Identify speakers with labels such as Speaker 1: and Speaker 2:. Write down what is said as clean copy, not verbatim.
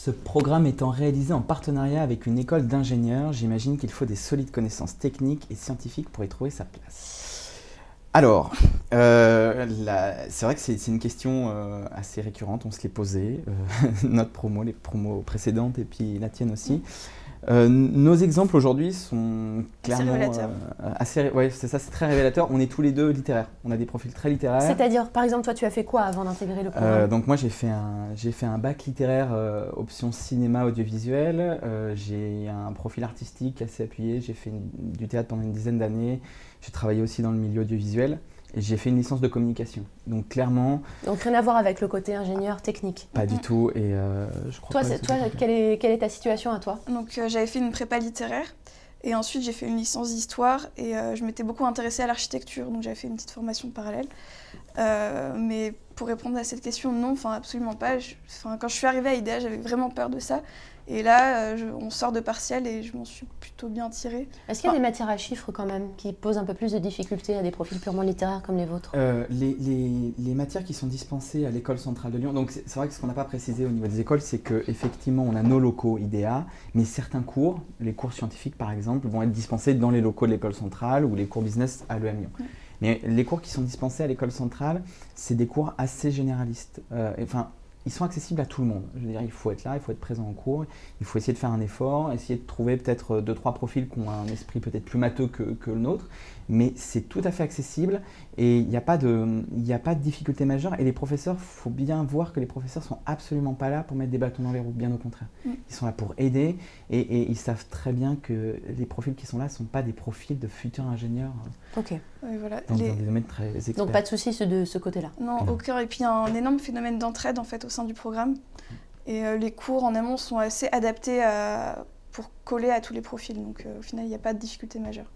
Speaker 1: Ce programme étant réalisé en partenariat avec une école d'ingénieurs, j'imagine qu'il faut des solides connaissances techniques et scientifiques pour y trouver sa place. Alors, c'est vrai que c'est une question assez récurrente, on se l'est posée, notre promo, les promos précédentes et puis la tienne aussi. Nos exemples aujourd'hui sont clairement
Speaker 2: révélateurs.
Speaker 1: c'est ça, c'est très révélateur. On est tous les deux littéraires, on a des profils très littéraires.
Speaker 3: C'est-à-dire, par exemple, toi, tu as fait quoi avant d'intégrer le programme?
Speaker 1: Donc moi, j'ai fait un bac littéraire option cinéma audiovisuel. J'ai un profil artistique assez appuyé. J'ai fait du théâtre pendant une dizaine d'années. J'ai travaillé aussi dans le milieu audiovisuel. Et j'ai fait une licence de communication. Donc clairement...
Speaker 3: Donc rien à voir avec le côté ingénieur technique.
Speaker 1: Pas du tout. Et je crois
Speaker 3: Toi, quelle est ta situation à toi?
Speaker 2: Donc j'avais fait une prépa littéraire et ensuite j'ai fait une licence d'histoire et je m'étais beaucoup intéressée à l'architecture, donc j'avais fait une petite formation parallèle. Mais pour répondre à cette question, non, absolument pas. Quand je suis arrivée à IDEA, j'avais vraiment peur de ça. Et là, on sort de partiel et je m'en suis plutôt bien tirée.
Speaker 3: Est-ce qu'il y a des matières à chiffres quand même qui posent un peu plus de difficultés à des profils purement littéraires comme les vôtres?
Speaker 1: Les matières qui sont dispensées à l'école centrale de Lyon, donc c'est vrai que ce qu'on n'a pas précisé au niveau des écoles, c'est qu'effectivement on a nos locaux IDEA, mais certains cours, les cours scientifiques par exemple, vont être dispensés dans les locaux de l'école centrale ou les cours business à l'EM Lyon. Mais les cours qui sont dispensés à l'école centrale, c'est des cours assez généralistes. Ils sont accessibles à tout le monde. Je veux dire, il faut être là, il faut être présent en cours, il faut essayer de faire un effort, essayer de trouver peut-être 2-3 profils qui ont un esprit peut-être plus matheux que le nôtre, mais c'est tout à fait accessible et il n'y a pas de difficulté majeure. Et les professeurs, il faut bien voir que les professeurs ne sont absolument pas là pour mettre des bâtons dans les roues, bien au contraire. Ils sont là pour aider et ils savent très bien que les profils qui sont là ne sont pas des profils de futurs ingénieurs dans des domaines très experts.
Speaker 3: Donc pas de soucis de ce côté-là?
Speaker 2: Non, aucun. Et puis il y a un énorme phénomène d'entraide en fait au sein du programme. Et les cours en amont sont assez adaptés pour coller à tous les profils. Donc au final, il n'y a pas de difficulté majeure.